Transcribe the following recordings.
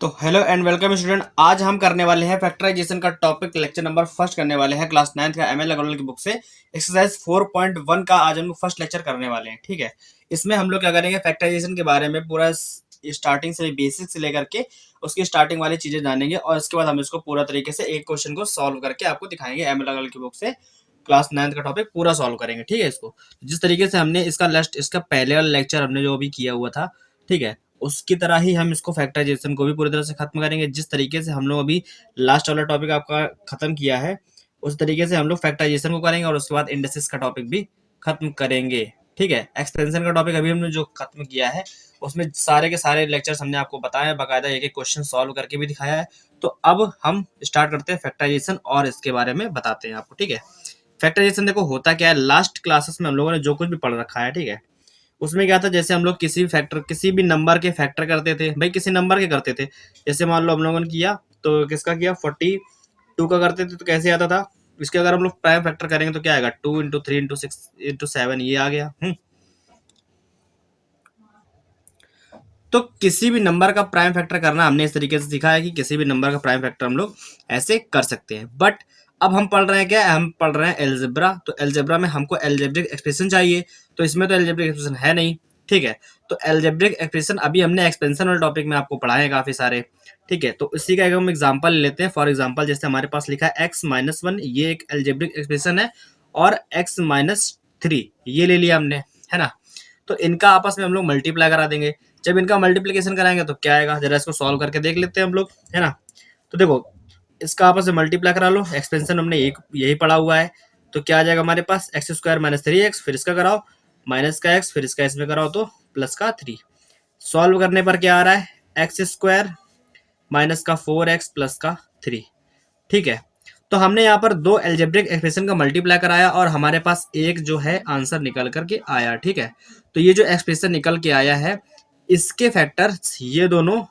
तो hello and welcome student. आज हम करने वाले हैं फैक्टराइजेशन का टॉपिक, लेक्चर नंबर फर्स्ट करने वाले हैं क्लास 9th का एमएल अग्रवाल की बुक से। एक्सरसाइज 4.1 का आज हम लोग फर्स्ट लेक्चर करने वाले हैं। ठीक है, इसमें हम लोग क्या करेंगे, फैक्टराइजेशन के बारे में पूरा स्टार्टिंग से बेसिक से लेकर के उसकी स्टार्टिंग वाली चीजें जानेंगे और उसके बाद हम इसको पूरा तरीके से एक क्वेश्चन को सॉल्व करके आपको दिखाएंगे। एमएल अग्रवाल की बुक से क्लास 9th का टॉपिक पूरा सॉल्व करेंगे। ठीक है, इसको जिस तरीके से हमने इसका पहले वाला लेक्चर हमने जो भी किया हुआ था, ठीक है, उसकी तरह ही हम इसको फैक्टराइजेशन को भी पूरी तरह से खत्म करेंगे। जिस तरीके से हम लोग अभी लास्ट वाला टॉपिक आपका खत्म किया है, उस तरीके से हम लोग फैक्टराइजेशन को करेंगे और उसके बाद इंडेक्सेस का टॉपिक भी खत्म करेंगे। ठीक है, एक्सपेंशन का टॉपिक अभी हमने जो खत्म किया है उसमें सारे के सारे लेक्चर्स हमने आपको बताया है, बाकायदा एक एक क्वेश्चन सॉल्व करके भी दिखाया है। तो अब हम स्टार्ट करते हैं फैक्टराइजेशन और इसके बारे में बताते हैं आपको। ठीक है, फैक्टराइजेशन देखो होता क्या है, लास्ट क्लासेस में हम लोगों ने जो कुछ भी पढ़ रखा है, ठीक है, उसमें क्या था, जैसे हम लोग किसी भी नंबर के फैक्टर करते थे, भाई किसी नंबर के करते थे। जैसे मान लो हम लोगों ने किया तो किसका किया, 42 का करते थे तो कैसे आता था, इसके अगर हम लोग प्राइम फैक्टर करेंगे तो क्या आएगा, 2 × 3 × 6 × 7, ये आ गया। तो किसी भी नंबर का प्राइम फैक्टर करना हमने इस तरीके से सीखा है कि किसी भी नंबर का प्राइम फैक्टर हम लोग ऐसे कर सकते हैं। बट अब हम पढ़ रहे हैं क्या, हम पढ़ रहे हैं एलजेब्रा। तो एलजेब्रा में हमको एलजेब्रिक एक्सप्रेशन चाहिए, तो इसमें तो एलजेब्रिक एक्सप्रेशन है नहीं। ठीक है, तो एलजेब्रिक एक्सप्रेशन अभी हमने एक्सपेंशन वाले टॉपिक में आपको पढ़ाए हैं काफी सारे। ठीक है, तो इसी का एक हम एग्जाम्पल ले लेते हैं। फॉर एग्जाम्पल जैसे हमारे पास लिखा है x-1, ये एक एलजेब्रिक एक्सप्रेशन है, और x-3 ये ले लिया हमने, है ना। तो इनका आपस में हम लोग मल्टीप्लाई करा देंगे। जब इनका मल्टीप्लिकेशन कराएंगे तो क्या आएगा, जरा इसको सॉल्व करके देख लेते हैं हम लोग, है ना। तो देखो, इसका आपस में मल्टीप्लाई करा लो, एक्सपेंशन हमने एक यही पढ़ा हुआ है। तो क्या आ जाएगा हमारे पास, x² - 3x, फिर इसका कराओ माइनस का x, फिर इसका इसमें कराओ तो प्लस का 3। सॉल्व करने पर क्या आ रहा है, x² - 4x प्लस का 3। ठीक है, तो हमने यहाँ पर दो एल्जेब्रिक एक्सप्रेशन का मल्टीप्लाई कराया और हमारे पास एक जो है आंसर निकल करके आया। ठीक है, तो ये जो एक्सप्रेशन निकल के आया है, इसके फैक्टर्स ये दोनों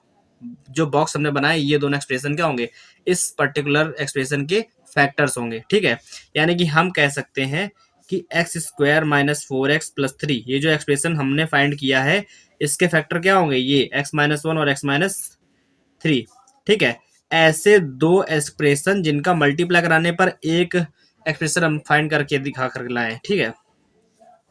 जो बॉक्स हमने बनाए, ये दोनों एक्सप्रेशन क्या होंगे, इस पर्टिकुलर एक्सप्रेशन के फैक्टर्स होंगे। ठीक है, यानी कि हम कह सकते हैं कि x² - 4x प्लस 3, ये जो एक्सप्रेशन हमने फाइंड किया है, इसके फैक्टर क्या होंगे, ये x-1 और x-3। ठीक है, ऐसे दो एक्सप्रेशन जिनका मल्टीप्लाई कराने पर एक एक्सप्रेशन हम फाइंड करके दिखा कर लाए। ठीक है,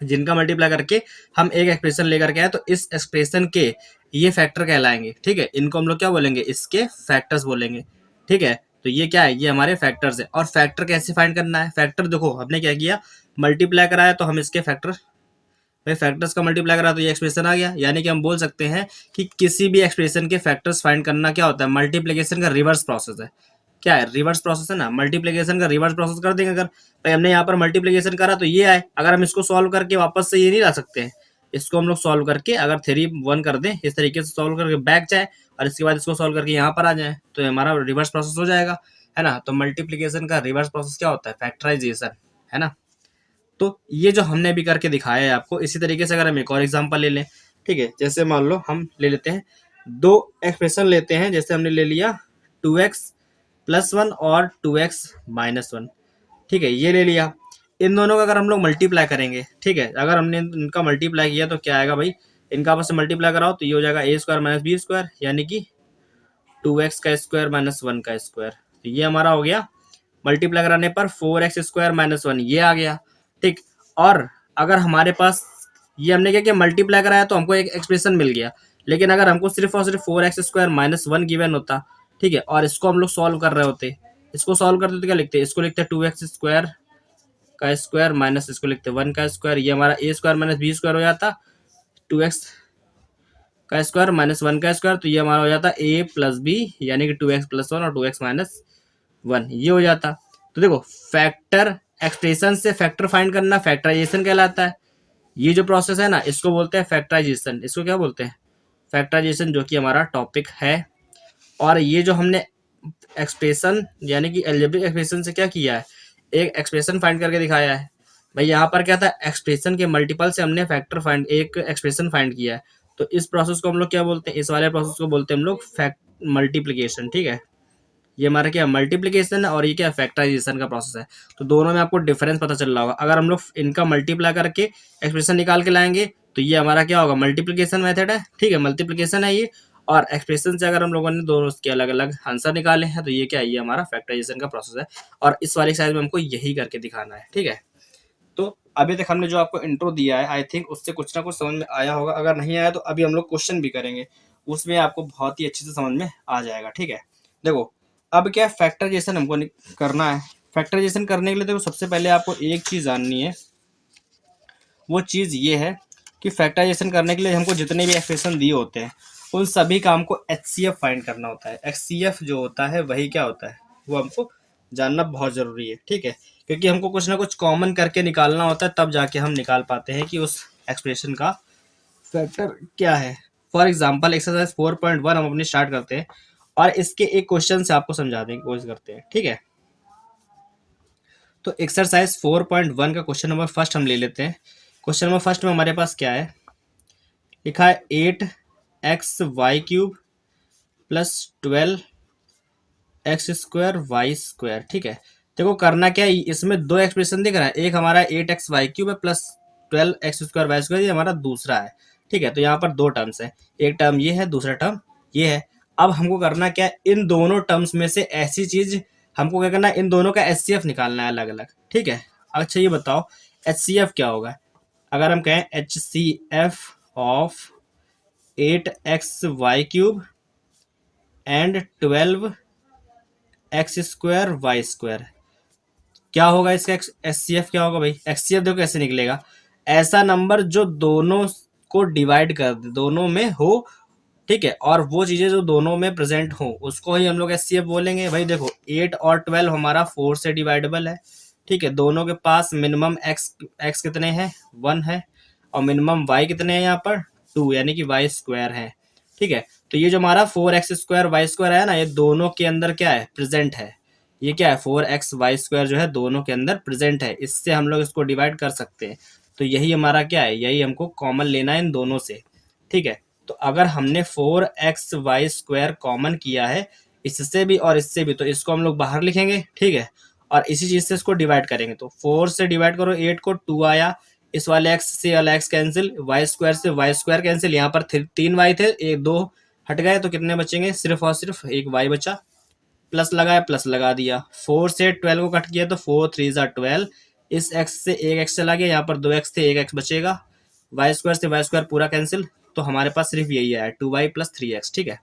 जिनका मल्टीप्लाई करके हम एक एक्सप्रेशन लेकर के आए, तो इस एक्सप्रेशन के ये फैक्टर कहलाएंगे। ठीक है, इनको हम लोग क्या बोलेंगे, इसके फैक्टर्स बोलेंगे। ठीक है, तो ये क्या है, ये हमारे फैक्टर्स है। और फैक्टर कैसे फाइंड करना है, फैक्टर देखो हमने क्या किया, मल्टीप्लाई कराया तो हम इसके फैक्टर, भाई फैक्टर्स का मल्टीप्लाई करा तो ये एक्सप्रेशन आ गया। यानी कि हम बोल सकते हैं कि किसी भी एक्सप्रेशन के फैक्टर्स फाइंड करना क्या होता है, मल्टीप्लिकेशन का रिवर्स प्रोसेस है। क्या है, रिवर्स प्रोसेस है ना, मल्टीप्लिकेशन का रिवर्स प्रोसेस कर देंगे। अगर भाई हमने यहाँ पर मल्टीप्लिकेशन करा तो ये आए, अगर हम इसको सॉल्व करके वापस से ये नहीं ला सकते हैं, इसको हम लोग सॉल्व करके अगर 3 1 कर दें, इस तरीके से सॉल्व करके बैक जाए और इसके बाद इसको सॉल्व करके यहाँ पर आ जाए, तो हमारा रिवर्स प्रोसेस हो जाएगा, है ना। तो मल्टीप्लिकेशन का रिवर्स प्रोसेस क्या होता है, फैक्टराइजेशन, है ना। तो ये जो हमने अभी करके दिखाया है आपको, इसी तरीके से अगर हम एक और एग्जांपल ले लें, ठीक है, जैसे मान लो हम ले लेते हैं दो एक्सप्रेशन लेते हैं, जैसे हमने ले लिया 2x+1 और 2x-1। ठीक है, ये ले लिया। इन दोनों का अगर हम लोग मल्टीप्लाई करेंगे, ठीक है, अगर हमने इनका मल्टीप्लाई किया तो क्या आएगा भाई, इनका आपस में मल्टीप्लाई कराओ तो ये हो जाएगा a² - b², यानी कि 2x² - 1 का स्क्वायर। तो ये हमारा हो गया, मल्टीप्लाई कराने पर 4x² - 1 ये आ गया। ठीक, और अगर हमारे पास ये हमने क्या किया, मल्टीप्लाई कराया तो हमको एक एक्सप्रेशन मिल गया, लेकिन अगर हमको सिर्फ और सिर्फ 4x² - 1 गिवन होता, ठीक है, और इसको हम लोग सॉल्व कर रहे होते, इसको सॉल्व करते तो क्या लिखते, इसको लिखते 2x² का स्क्वायर माइनस इसको लिखते 1 का स्क्वायर, ये हमारा a² - b² हो जाता, 2x का स्क्वायर माइनस 1 का स्क्वायर, तो ये हमारा हो जाता a प्लस बी, यानी कि 2x+1 और 2x-1 ये हो जाता। तो देखो, फैक्टर एक्सप्रेशन से फैक्टर फाइंड करना फैक्टराइजेशन कहलाता है। ये जो प्रोसेस है ना, इसको बोलते हैं फैक्टराइजेशन। इसको क्या बोलते हैं, फैक्टराइजेशन, जो कि हमारा टॉपिक है। और ये जो हमने एक्सप्रेशन यानी कि एल्जेब्रिक एक्सप्रेशन से क्या किया है, एक एक्सप्रेशन फाइंड करके दिखाया है। भाई यहाँ पर क्या था, एक्सप्रेशन के मल्टीपल से हमने फैक्टर फाइंड, एक एक्सप्रेशन फाइंड किया है। तो इस प्रोसेस को हम लोग क्या बोलते हैं, इस वाले प्रोसेस को बोलते हैं हम लोग फैक्ट मल्टीप्लीकेशन। ठीक है, ये हमारा क्या मल्टीप्लिकेशन है और ये क्या फैक्टराइजेशन का प्रोसेस है। तो दोनों में आपको डिफरेंस पता चल रहा होगा। अगर हम लोग इनका मल्टीप्लाई करके एक्सप्रेशन निकाल के लाएंगे तो ये हमारा क्या होगा, मल्टीप्लिकेशन मेथड है। ठीक है, मल्टीप्लिकेशन है ये। और एक्सप्रेशन से अगर हम लोगों ने दोनों के अलग अलग आंसर निकाले हैं, तो ये क्या है, ये हमारा फैक्टराइजेशन का प्रोसेस है। और इस वाली एक्सरसाइज में हमको यही करके दिखाना है, ठीक है। तो अभी तक हमने जो आपको इंट्रो दिया है, आई थिंक उससे कुछ ना कुछ समझ में आया होगा। अगर नहीं आया तो अभी हम लोग क्वेश्चन भी करेंगे, उसमें आपको बहुत ही अच्छे से समझ में आ जाएगा, ठीक है। देखो अब क्या फैक्टराइजेशन हमको करना है। फैक्टराइजेशन करने के लिए देखो सबसे पहले आपको एक चीज़ जाननी है, वो चीज़ ये है कि फैक्टराइजेशन करने के लिए हमको जितने भी एक्सप्रेशन दिए होते हैं उन सभी का हमको HCF फाइंड करना होता है। HCF जो होता है वही क्या होता है, वो हमको जानना बहुत ज़रूरी है, ठीक है। क्योंकि हमको कुछ ना कुछ कॉमन करके निकालना होता है, तब जाके हम निकाल पाते हैं कि उस एक्सप्रेशन का फैक्टर क्या है। फॉर एग्जाम्पल एक्सरसाइज 4.1 हम अपनी स्टार्ट करते हैं और इसके एक क्वेश्चन से आपको समझाने की कोशिश करते हैं, ठीक है। तो एक्सरसाइज 4.1 का क्वेश्चन नंबर फर्स्ट हम ले लेते हैं। क्वेश्चन नंबर फर्स्ट में हमारे पास क्या है, लिखा है 8xy³ प्लस 12x² y², ठीक है। देखो करना क्या है, इसमें दो एक्सप्रेशन दिख रहा है, एक हमारा 8xy³ है प्लस 12x² y², ये हमारा दूसरा है, ठीक है। तो यहाँ पर दो टर्म्स है, एक टर्म ये है, दूसरा टर्म ये है। अब हमको करना क्या है, इन दोनों टर्म्स में से ऐसी चीज हमको क्या करना है, इन दोनों का HCF निकालना है अलग अलग, ठीक है। अच्छा ये बताओ HCF क्या होगा। अगर हम कहें HCF of 8xy³ and 12x² y², क्या होगा इसका HCF क्या होगा भाई। HCF देखो कैसे निकलेगा, ऐसा नंबर जो दोनों को डिवाइड कर दे, दोनों में हो, ठीक है, और वो चीजें जो दोनों में प्रेजेंट हो उसको ही हम लोग HCF बोलेंगे। भाई देखो 8 और 12 हमारा 4 से डिवाइडेबल है, ठीक है। दोनों के पास मिनिमम x कितने हैं, 1 है, और मिनिमम y कितने हैं यहाँ पर 2, यानी कि y² है, ठीक है। तो ये जो हमारा 4x² y² है ना, ये दोनों के अंदर क्या है, प्रेजेंट है। ये क्या है 4x y² जो है दोनों के अंदर प्रेजेंट है, इससे हम लोग इसको डिवाइड कर सकते हैं। तो यही हमारा क्या है, यही हमको कॉमन लेना है इन दोनों से, ठीक है। तो अगर हमने 4xy² कॉमन किया है इससे भी और इससे भी, तो इसको हम लोग बाहर लिखेंगे, ठीक है। और इसी चीज से इसको डिवाइड करेंगे, तो 4 से डिवाइड करो 8 को, 2 आया, इस वाले x से वाला x कैंसिल, y² से y² कैंसिल, यहाँ पर 3 y थे, एक 2 हट गए, तो कितने बचेंगे, सिर्फ और सिर्फ एक y बचा। प्लस लगाया, प्लस लगा दिया, 4 से 12 को कट किया तो 4 3 12, इस x से एक x चला गया, यहाँ पर 2x थे, एक x बचेगा, y² से y² पूरा कैंसिल, तो हमारे पास सिर्फ यही आया 2y प्लस 3x, ठीक है।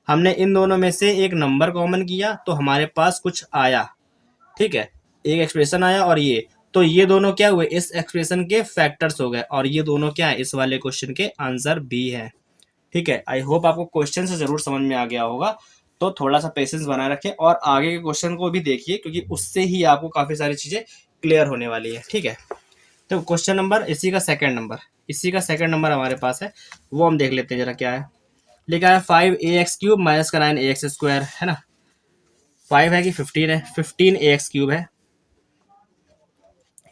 हमने इन दोनों में से एक नंबर कॉमन किया तो हमारे पास कुछ आया, ठीक है, एक एक्सप्रेशन आया, और ये तो ये दोनों क्या हुए, इस एक्सप्रेशन के फैक्टर्स हो गए, और ये दोनों क्या है, इस वाले क्वेश्चन के आंसर भी है, ठीक है। आई होप आपको क्वेश्चन से जरूर समझ में आ गया होगा। तो थोड़ा सा पेशेंस बनाए रखें और आगे के क्वेश्चन को भी देखिए, क्योंकि उससे ही आपको काफी सारी चीजें क्लियर होने वाली है, ठीक है। तो क्वेश्चन नंबर इसी का सेकंड नंबर हमारे पास है, वो हम देख लेते हैं जरा क्या है। लिखा है 5ax³ माइनस का 9ax², है ना। 5 है कि 15 है, 15ax³ है,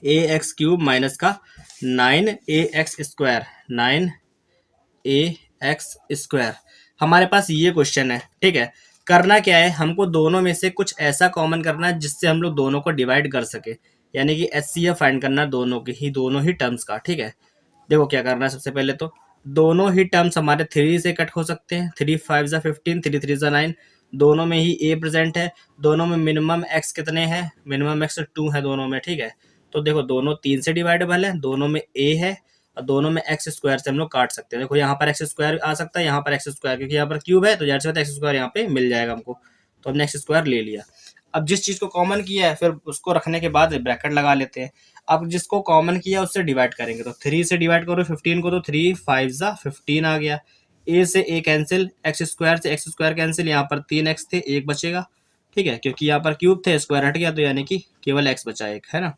ax³ माइनस का 9ax², 9ax², हमारे पास ये क्वेश्चन है, ठीक है। करना क्या है, हमको दोनों में से कुछ ऐसा कॉमन करना है जिससे हम लोग दोनों को डिवाइड कर सके, यानी कि HCF फाइंड करना दोनों ही टर्म्स का, ठीक है। देखो क्या करना है, सबसे पहले तो दोनों ही टर्म्स हमारे 3 से कट हो सकते हैं, 3 5 ज़ा 15, 3 3 ज़ा 9, दोनों में ही a प्रेजेंट है, दोनों में मिनिमम x कितने हैं, मिनिमम x 2 है दोनों में, ठीक है। तो देखो दोनों 3 से डिवाइडेबल है, दोनों में a है, और दोनों में x² से हम लोग काट सकते हैं। देखो यहाँ पर x² आ सकता है, यहाँ पर x², क्योंकि यहाँ पर क्यूब है तो जाहिर सी बात है x² यहाँ पे मिल जाएगा हमको, तो हमने x² ले लिया। अब जिस चीज को कॉमन किया है फिर उसको रखने के बाद ब्रैकेट लगा लेते हैं। अब जिसको कॉमन किया उससे डिवाइड करेंगे, तो 3 से डिवाइड करो 15 को, तो 3 5 ज़ा 15 आ गया, a से a कैंसिल, x² से x² कैंसिल, यहाँ पर 3x थे, एक बचेगा, ठीक है, क्योंकि यहाँ पर क्यूब थे, स्क्वायर हट गया, तो यानी कि केवल x बचा एक, है ना।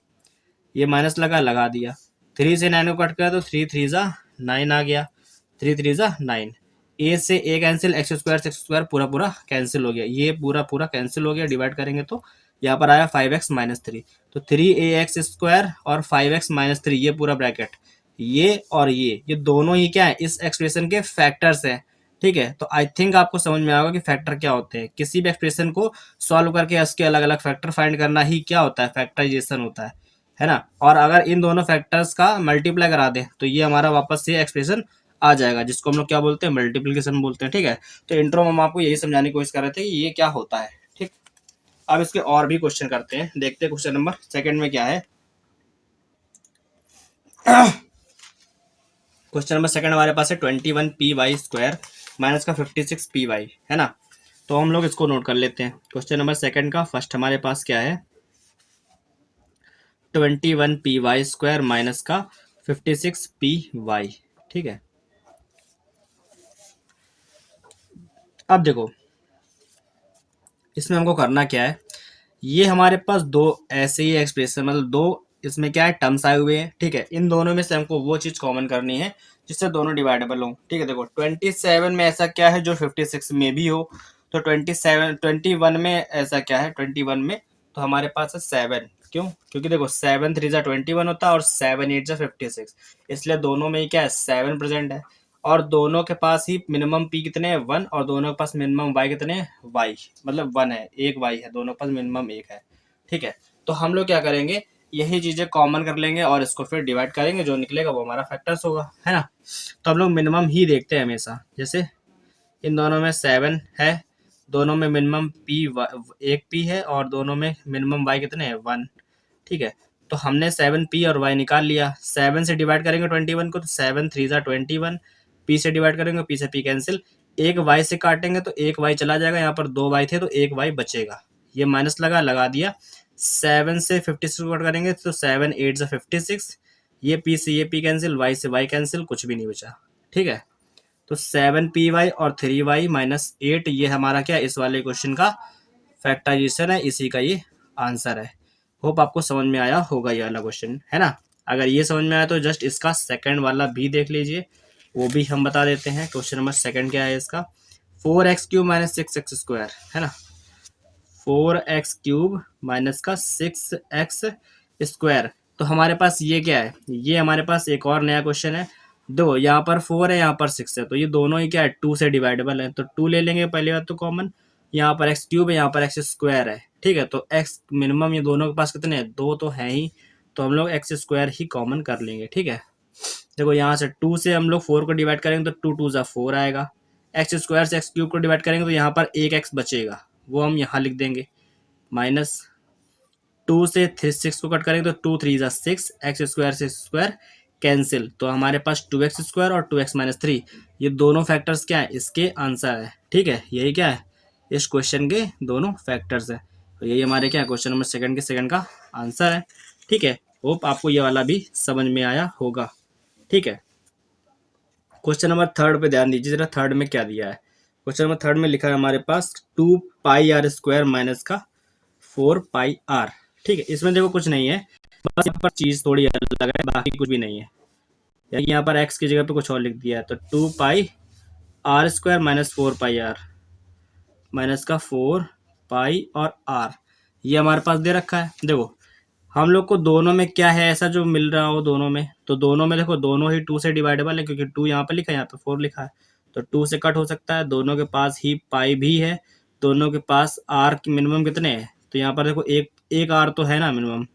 ये माइनस लगा दिया, 3 से 9 को कट किया तो 3 3 ज़ा 9 आ गया, 3 3 ज़ा 9, a से a कैंसिल, x² से x² पूरा पूरा कैंसिल हो गया, ये पूरा कैंसिल हो गया, डिवाइड करेंगे तो यहाँ पर आया 5x माइनस 3, तो 3ax² और 5x माइनस 3, ये पूरा ब्रैकेट, ये और ये दोनों ही क्या है, इस एक्सप्रेशन के फैक्टर्स हैं, ठीक है। तो आई थिंक आपको समझ में आएगा कि फैक्टर क्या होते हैं। किसी भी एक्सप्रेशन को सॉल्व करके उसके अलग अलग फैक्टर फाइंड करना ही क्या होता है, फैक्टराइजेशन होता है ना। और अगर इन दोनों फैक्टर्स का मल्टीप्लाई करा दें तो ये हमारा वापस से एक्सप्रेशन आ जाएगा, जिसको हम लोग क्या बोलते हैं, मल्टीप्लिकेशन बोलते हैं। ठीक है, तो इंट्रो में हम आपको यही समझाने की कोशिश कर रहे थे कि ये क्या होता है। ठीक, अब इसके और भी क्वेश्चन करते हैं, देखते हैं क्वेश्चन नंबर सेकंड में क्या है। क्वेश्चन नंबर सेकंड हमारे पास है 21py² माइनस का 56py, है ना। तो हम लोग इसको नोट कर लेते हैं। क्वेश्चन नंबर सेकंड का फर्स्ट हमारे पास क्या है, 21py² माइनस का 56py। ठीक है, अब देखो इसमें हमको करना क्या है, ये हमारे पास दो ऐसे ही एक्सप्रेशन, मतलब दो इसमें क्या है, टर्म्स आए हुए हैं। ठीक है, इन दोनों में से हमको वो चीज़ कॉमन करनी है जिससे दोनों डिवाइडेबल हो। ठीक है, देखो 27 में ऐसा क्या है जो 56 में भी हो, तो 21 में ऐसा क्या है, 21 में तो हमारे पास है 7। क्यों, क्योंकि देखो 7 3 जा 21 होता है और 7 8 जा 56, इसलिए दोनों में ही क्या है, 7 प्रेजेंट है। और दोनों के पास ही मिनिमम पी कितने हैं, 1, और दोनों के पास मिनिमम वाई कितने हैं, वाई मतलब 1 है, एक वाई है, दोनों के पास मिनिमम 1 है। ठीक है, तो हम लोग क्या करेंगे, यही चीज़ें कॉमन कर लेंगे और इसको फिर डिवाइड करेंगे, जो निकलेगा वो हमारा फैक्टर्स होगा, है ना। तो हम लोग मिनिमम ही देखते हैं हमेशा, जैसे इन दोनों में 7 है, दोनों में मिनिमम पी एक पी है और दोनों में मिनिमम वाई कितने हैं, 1। ठीक है, तो हमने 7p और y निकाल लिया। 7 से डिवाइड करेंगे 21 को तो 7 3 जा 21, p से डिवाइड करेंगे, p से p कैंसिल, एक y से काटेंगे तो एक y चला जाएगा, यहाँ पर 2y थे तो एक y बचेगा, ये माइनस लगा दिया। 7 से 56 को कट करेंगे तो 7 8 जा 56, ये p से ये p कैंसिल, y से y कैंसिल, कुछ भी नहीं बचा। ठीक है, तो 7py और 3y माइनस 8, ये हमारा क्या, इस वाले क्वेश्चन का फैक्टराइजेशन है, इसी का ये आंसर है। होप आपको समझ में आया होगा ये वाला क्वेश्चन, है ना। अगर ये समझ में आया तो जस्ट इसका सेकंड वाला भी देख लीजिए, वो भी हम बता देते हैं। क्वेश्चन नंबर सेकंड क्या है इसका, 4x³ माइनस 6x², है ना। 4x³ माइनस का 6x², तो हमारे पास ये क्या है, ये हमारे पास एक और नया क्वेश्चन है। दो, यहाँ पर 4 है, यहाँ पर 6 है, तो ये दोनों ही क्या है, 2 से डिवाइडेबल है, तो 2 ले लेंगे पहली बात तो कॉमन। यहाँ पर x³ है, यहाँ पर x² है। ठीक है, तो x मिनिमम ये दोनों के पास कितने हैं, 2 तो है ही, तो हम लोग x² ही कॉमन कर लेंगे। ठीक है, देखो यहाँ से 2 से हम लोग 4 को डिवाइड करेंगे तो 2 2 जा 4 आएगा। x² से x³ को डिवाइड करेंगे तो यहाँ पर एक x बचेगा, वो हम यहाँ लिख देंगे, माइनस 2 से 6 को कट करेंगे तो 2 3 जा 6, x² से स्क्वायर कैंसिल, तो हमारे पास 2x² और 2x माइनस 3, ये दोनों फैक्टर्स क्या है, इसके आंसर है। ठीक है, यही क्या है, इस क्वेश्चन के दोनों फैक्टर्स है, तो यही हमारे क्या क्वेश्चन नंबर सेकंड के सेकंड का आंसर है। ठीक है, होप आपको ये वाला भी समझ में आया होगा। ठीक है, क्वेश्चन नंबर थर्ड पे ध्यान दीजिए जरा, थर्ड में क्या दिया है। क्वेश्चन नंबर थर्ड में लिखा है हमारे पास 2πr² माइनस का 4πr। ठीक है, इसमें देखो कुछ नहीं है, बस यहाँ पर चीज़ थोड़ी अलग है, बाकी कुछ भी नहीं है। यानी यहाँ पर x की जगह पे कुछ और लिख दिया है, तो 2πr² माइनस 4πr माइनस का 4π और r, ये हमारे पास दे रखा है। देखो हम लोग को दोनों में क्या है ऐसा जो मिल रहा हो दोनों में, तो दोनों में देखो दोनों ही 2 से डिवाइडेबल है, क्योंकि 2 यहाँ पर लिखा है, यहाँ पे 4 लिखा है, तो 2 से कट हो सकता है। दोनों के पास ही पाई भी है, दोनों के पास आर की मिनिमम कितने हैं, तो यहाँ पर देखो एक आर तो है ना मिनिमम,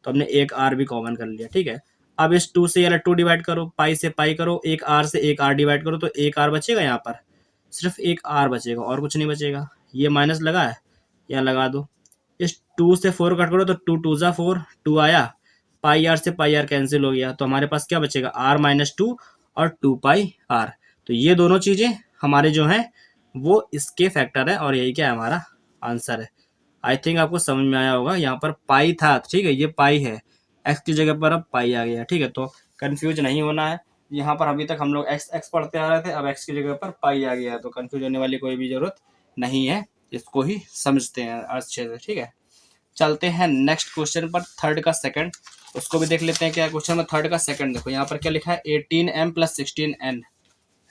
तो हमने एक आर भी कॉमन कर लिया। ठीक है, अब इस 2 से 2 डिवाइड करो, पाई से पाई करो, एक आर से एक आर डिवाइड करो, तो एक आर बचेगा, यहाँ पर सिर्फ एक आर बचेगा और कुछ नहीं बचेगा। ये माइनस लगा है, यहाँ लगा दो। इस 2 से 4 कट करो तो 2 2 जा 4, 2 आया, पाई आर से पाई आर कैंसिल हो गया, तो हमारे पास क्या बचेगा, आर माइनस 2 और 2πr। तो ये दोनों चीज़ें हमारे जो हैं वो इसके फैक्टर है, और यही क्या है, हमारा आंसर है। आई थिंक आपको समझ में आया होगा, यहाँ पर पाई था, ठीक है, ये पाई है, एक्स की जगह पर अब पाई आ गया। ठीक है, तो कंफ्यूज नहीं होना है। यहाँ पर अभी तक हम लोग एक्स एक्स पढ़ते आ रहे थे, अब एक्स की जगह पर पाई आ गया है, तो कंफ्यूज होने वाली कोई भी जरूरत नहीं है, इसको ही समझते हैं अच्छे से। ठीक है, चलते हैं नेक्स्ट क्वेश्चन पर, थर्ड का सेकंड, उसको भी देख लेते हैं क्या क्वेश्चन में। थर्ड का सेकंड देखो यहाँ पर क्या लिखा है, 18m + 16n,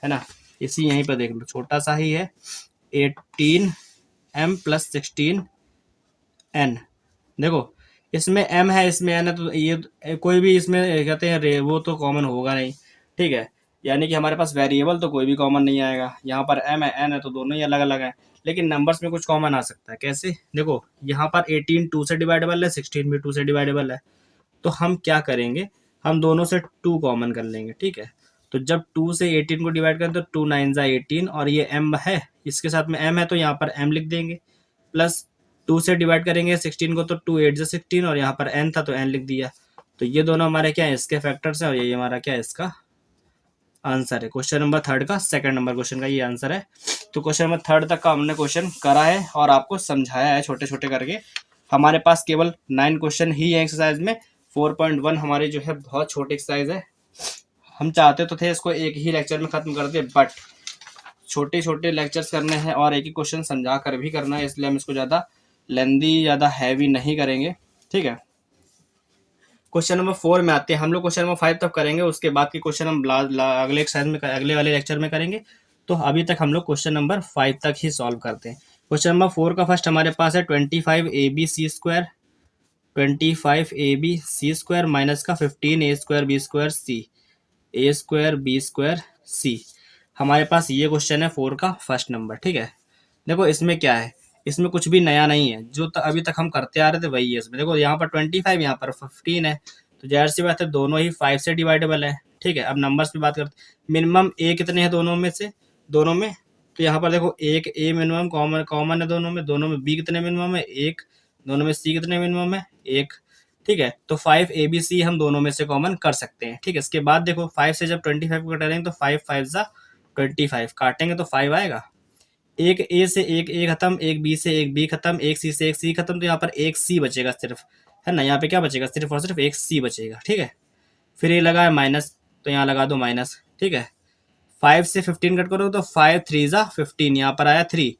है ना, इसी यहीं पर देख लो, छोटा सा ही है, 18m + 16n। देखो इसमें m है, इसमें n है, तो ये कोई भी इसमें कहते हैं वो तो कॉमन होगा नहीं। ठीक है, यानी कि हमारे पास वेरिएबल तो कोई भी कॉमन नहीं आएगा। यहाँ पर m है, n है, तो दोनों ही अलग अलग है, लेकिन नंबर्स में कुछ कॉमन आ सकता है। कैसे, देखो यहाँ पर 18 2 से डिवाइडेबल है, 16 भी 2 से डिवाइडेबल है, तो हम क्या करेंगे, हम दोनों से 2 कॉमन कर लेंगे। ठीक है, तो जब 2 से 18 को डिवाइड करें तो 2 9 जा 18 और ये m है, इसके साथ में m है तो यहाँ पर m लिख देंगे, प्लस 2 से डिवाइड करेंगे 16 को तो 2 8 जा 16 और यहाँ पर n था तो n लिख दिया। तो ये दोनों हमारे क्या है, इसके फैक्टर्स हैं और ये हमारा क्या है, इसका आंसर है। क्वेश्चन नंबर थर्ड का सेकंड नंबर क्वेश्चन का ये आंसर है। तो क्वेश्चन नंबर थर्ड तक का हमने क्वेश्चन करा है और आपको समझाया है छोटे छोटे करके। हमारे पास केवल 9 क्वेश्चन ही है एक्सरसाइज में। 4.1 हमारी जो है बहुत छोटी एक्सरसाइज है। हम चाहते तो थे इसको एक ही लेक्चर में खत्म कर दे, बट छोटे छोटे लेक्चर्स करने हैं और एक ही क्वेश्चन समझा कर भी करना है, इसलिए हम इसको ज़्यादा लेंदी, ज़्यादा हैवी नहीं करेंगे। ठीक है, क्वेश्चन नंबर 4 में आते हैं हम लोग। क्वेश्चन नंबर 5 तक करेंगे, उसके बाद के क्वेश्चन हम अगले एक्सरसाइज में, अगले वाले लेक्चर में करेंगे। तो अभी तक हम लोग क्वेश्चन नंबर 5 तक ही सॉल्व करते हैं। क्वेश्चन नंबर 4 का फर्स्ट हमारे पास है 25 AB C स्क्वायर माइनस का 15 A square B square C। हमारे पास ये क्वेश्चन है 4 का फर्स्ट नंबर। ठीक है, देखो इसमें क्या है, इसमें कुछ भी नया नहीं है, जो अभी तक हम करते आ रहे थे वही है इसमें। देखो यहाँ पर 25, यहाँ पर 15 है, तो जाहिर सी बात है दोनों ही 5 से डिवाइडेबल है। ठीक है, अब नंबर्स पे बात करते हैं। मिनिमम ए कितने हैं दोनों में से, दोनों में, तो यहाँ पर देखो एक ए मिनिमम कॉमन है दोनों में बी कितने मिनिमम है, एक, दोनों में सी कितने मिनिमम है, एक। ठीक है, तो 5 ABC हम दोनों में से कॉमन कर सकते हैं। ठीक है, इसके बाद देखो 5 से जब 25 को कटेंगे तो 5 5 जा 25, काटेंगे तो 5 आएगा। एक ए से एक ए खत्म, एक बी से एक बी खत्म, एक सी से एक सी खत्म, तो यहाँ पर एक सी बचेगा सिर्फ, है ना। यहाँ पे क्या बचेगा, सिर्फ और सिर्फ एक सी बचेगा। ठीक है, फिर ये लगा है माइनस, तो यहाँ लगा दो माइनस। ठीक है, 5 से 15 कट करो तो 5 3 जा 15, यहाँ पर आया 3।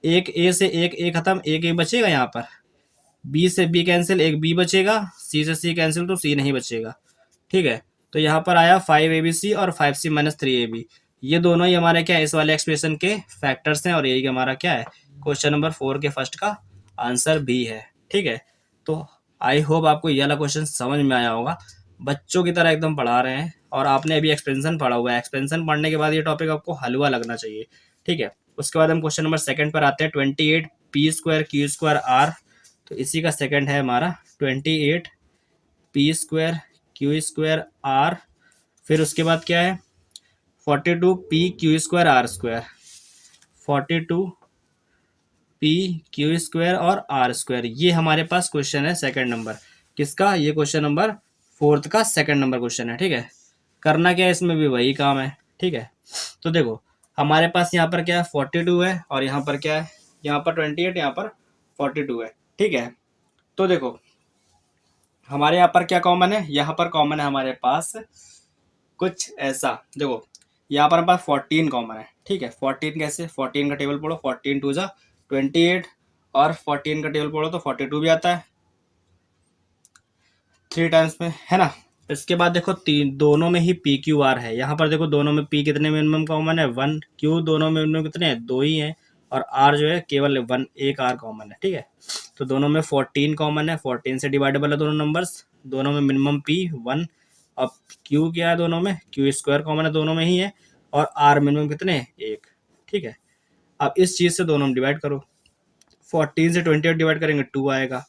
एक ए से एक ए खत्म, एक ए बचेगा यहाँ पर। बी से बी कैंसिल, एक बी बचेगा। सी से सी कैंसिल, तो सी नहीं बचेगा। ठीक है, तो यहाँ पर आया 5ABC और 5C माइनस 3AB। ये दोनों ही हमारे क्या है, इस वाले एक्सप्रेशन के फैक्टर्स हैं और यही हमारा क्या है, क्वेश्चन नंबर 4 के फर्स्ट का आंसर भी है। ठीक है, तो आई होप आपको ये वाला क्वेश्चन समझ में आया होगा। बच्चों की तरह एकदम पढ़ा रहे हैं और आपने अभी एक्सपेंशन पढ़ा हुआ है। एक्सपेंशन पढ़ने के बाद ये टॉपिक आपको हलवा लगना चाहिए। ठीक है, उसके बाद हम क्वेश्चन नंबर सेकंड पर आते हैं। 28 P square Q square R, तो इसी का सेकंड है हमारा 28 P square Q square R। फिर उसके बाद क्या है 42 P Q square R square, 42 P Q square और R स्क्वायर। ये हमारे पास क्वेश्चन है सेकंड नंबर। किसका, ये क्वेश्चन नंबर 4 का सेकंड नंबर क्वेश्चन है। ठीक है, करना क्या है, इसमें भी वही काम है। ठीक है, तो देखो हमारे पास यहाँ पर क्या है 42 है और यहाँ पर क्या है, यहाँ पर 28, यहाँ पर 42 है। ठीक है, तो देखो हमारे यहाँ पर क्या कॉमन है, यहाँ पर कॉमन है हमारे पास कुछ ऐसा। देखो यहाँ पर हमारे पास 14 कॉमन है। ठीक है, 14 कैसे, 14 का टेबल पढ़ो, 14 2 जा 28 और 14 का टेबल पढ़ो तो 42 भी आता है 3 टाइम्स में, है ना। इसके बाद देखो दोनों में ही पी क्यू आर है। यहाँ पर देखो दोनों में पी कितने मिनिमम कॉमन है 1, क्यू दोनों में मिनिमम कितने हैं 2 ही हैं, और आर जो है केवल 1, एक आर कॉमन है। ठीक है, तो दोनों में 14 कॉमन है, 14 से डिवाइडेबल है दोनों नंबर्स, दोनों में मिनिमम पी 1। अब क्यू क्या है, दोनों में क्यू स्क्वायर कॉमन है, दोनों में ही है, और आर मिनिमम कितने हैं 1। ठीक है, अब इस चीज़ से दोनों में डिवाइड करो, 14 से 28 डिवाइड करेंगे 2 आएगा,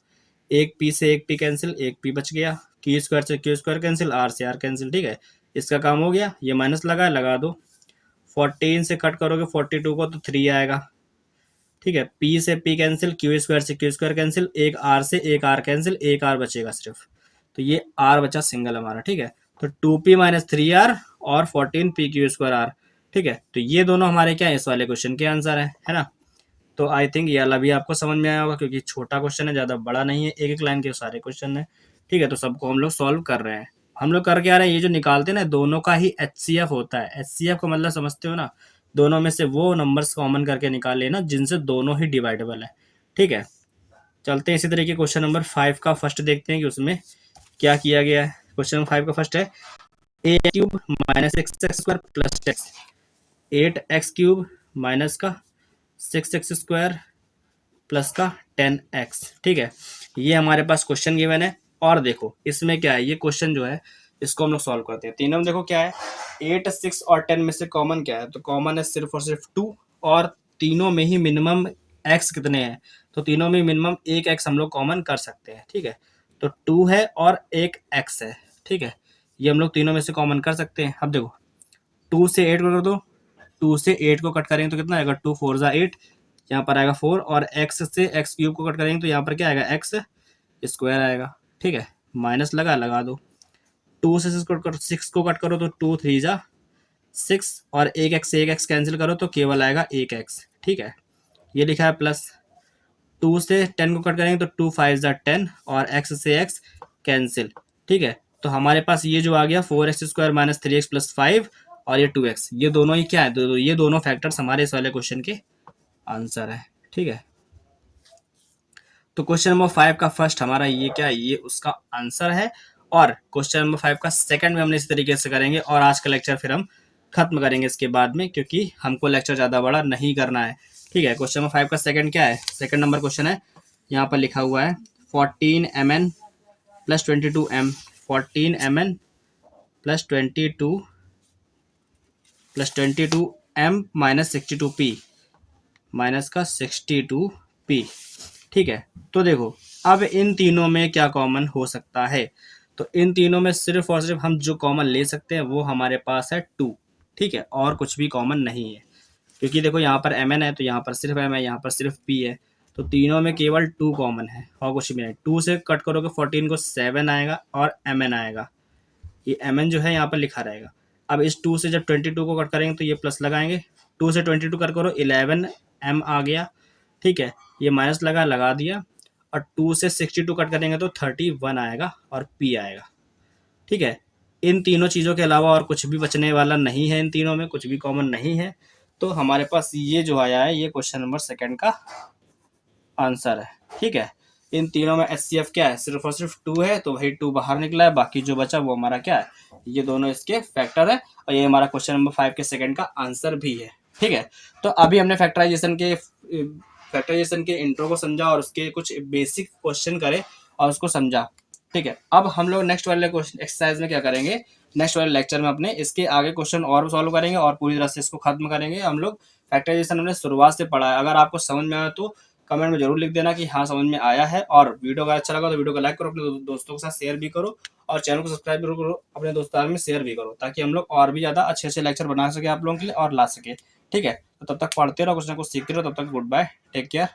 एक पी से एक पी कैंसिल, एक पी बच गया, क्यू स्क्वायर से क्यू स्क्वायर कैंसिल, आर से आर कैंसिल। ठीक है, इसका काम हो गया, ये माइनस लगा दो, 14 से कट करोगे 42 को तो 3 आएगा। ठीक है, पी से पी कैंसिल, क्यू स्क्वायर से क्यू स्क्वायर कैंसिल, एक आर से एक आर कैंसिल, एक आर बचेगा सिर्फ, तो ये आर बचा सिंगल हमारा। ठीक है, तो 2p माइनस 3r और 14p क्यू स्क्वायर आर। ठीक है, तो ये दोनों हमारे क्या है, इस वाले क्वेश्चन के आंसर है ना। तो आई थिंक ये वाला भी आपको समझ में आया होगा, क्योंकि छोटा क्वेश्चन है, ज़्यादा बड़ा नहीं है, एक एक लाइन के सारे क्वेश्चन है। ठीक है, तो सबको हम लोग सॉल्व कर रहे हैं। हम लोग कर क्या रहे हैं, ये जो निकालते हैं ना, दोनों का ही HCF होता है। HCF का मतलब समझते हो ना, दोनों में से वो नंबर्स कॉमन करके निकाल लेना जिनसे दोनों ही डिवाइडेबल है। ठीक है, चलते हैं इसी तरीके क्वेश्चन नंबर 5 का फर्स्ट देखते हैं कि उसमें क्या किया गया है। क्वेश्चन नंबर 5 का फर्स्ट है a cube minus x square plus x, 8x cube minus का 6x स्क्वायर प्लस का 10x। ठीक है, ये हमारे पास क्वेश्चन गिवन है। और देखो इसमें क्या है, ये क्वेश्चन जो है इसको हम लोग सॉल्व करते हैं। तीनों में देखो क्या है, 8 6 और 10 में से कॉमन क्या है, तो कॉमन है सिर्फ और सिर्फ 2, और तीनों में ही मिनिमम x कितने हैं, तो तीनों में मिनिमम एक x हम लोग कॉमन कर सकते हैं। ठीक है, तो 2 है और एक x है। ठीक है, ये हम लोग तीनों में से कॉमन कर सकते हैं। अब देखो 2 से 8 को कर दो, 2 से 8 को कट करेंगे तो कितना आएगा, 2 4 जा 8, यहाँ पर आएगा 4, और x से x क्यूब को कट करेंगे तो यहाँ पर क्या आएगा, x स्क्वायर आएगा। ठीक है, माइनस लगा दो, 2 से 6 को कट करो तो 2 3 जा 6, और एक x कैंसिल करो तो केवल आएगा एक x। ठीक है, ये लिखा है प्लस। 2 से 10 को कट करेंगे तो 2 5 जा 10, और x से x कैंसिल। ठीक है, तो हमारे पास ये जो आ गया 4x square minus 3x plus 5, और ये 2x, ये दोनों ही क्या है, ये दोनों फैक्टर्स हमारे इस वाले क्वेश्चन के आंसर है। ठीक है, तो क्वेश्चन नंबर 5 का फर्स्ट हमारा ये क्या है, ये उसका आंसर है। और क्वेश्चन नंबर 5 का सेकंड में हमने इस तरीके से करेंगे, और आज का लेक्चर फिर हम खत्म करेंगे इसके बाद में, क्योंकि हमको लेक्चर ज़्यादा बड़ा नहीं करना है। ठीक है, क्वेश्चन नंबर 5 का सेकंड क्या है, सेकंड नंबर क्वेश्चन है, यहाँ पर लिखा हुआ है 14 mn plus 22 m, 14 mn plus 22 m minus 62 p, minus का 62 p। ठीक है, तो देखो अब इन तीनों में क्या कॉमन हो सकता है, तो इन तीनों में सिर्फ और सिर्फ हम जो कॉमन ले सकते हैं वो हमारे पास है 2। ठीक है, और कुछ भी कॉमन नहीं है, क्योंकि देखो यहाँ पर mn है तो यहाँ पर सिर्फ m है, यहाँ पर सिर्फ p है, तो तीनों में केवल 2 कॉमन है और कुछ भी नहीं। 2 से कट करोगे 14 को 7 आएगा और mn आएगा, ये mn जो है यहाँ पर लिखा रहेगा। अब इस 2 से जब 22 को कट करेंगे तो ये प्लस लगाएंगे, 2 से 22 कट करो 11 m आ गया। ठीक है, ये माइनस लगा दिया, और 2 से 62 कट करेंगे तो 31 आएगा और p आएगा। ठीक है, इन तीनों चीज़ों के अलावा और कुछ भी बचने वाला नहीं है, इन तीनों में कुछ भी कॉमन नहीं है, तो हमारे पास ये जो आया है ये क्वेश्चन नंबर सेकंड का आंसर है। ठीक है, इन तीनों में HCF क्या है, सिर्फ और सिर्फ 2 है, तो वही 2 बाहर निकला है, बाकी जो बचा वो हमारा क्या है, ये दोनों इसके फैक्टर है, और ये हमारा क्वेश्चन नंबर 5 के सेकंड का आंसर भी है। ठीक है, तो अभी हमने फैक्टराइजेशन के इंट्रो को समझा और उसके कुछ बेसिक क्वेश्चन करे और उसको समझा। ठीक है, अब हम लोग नेक्स्ट वाले क्वेश्चन एक्सरसाइज में क्या करेंगे, नेक्स्ट वाले लेक्चर में अपने इसके आगे क्वेश्चन और सॉल्व करेंगे और पूरी तरह से इसको खत्म करेंगे। हम लोग फैक्टराइजेशन हमने शुरुआत से पढ़ा है, अगर आपको समझ में आया तो कमेंट में जरूर लिख देना कि हाँ समझ में आया है, और वीडियो अगर अच्छा लगा तो वीडियो को लाइक करो, अपने दोस्तों के साथ शेयर भी करो, और चैनल को सब्सक्राइब भी करो, अपने दोस्तों में शेयर भी करो, ताकि हम लोग और भी ज़्यादा अच्छे अच्छे लेक्चर बना सके आप लोगों के लिए और ला सके। ठीक है, तो तब तक पढ़ते रहो, कुछ ना कुछ सीखते रहो, तब तक गुड बाय, टेक केयर।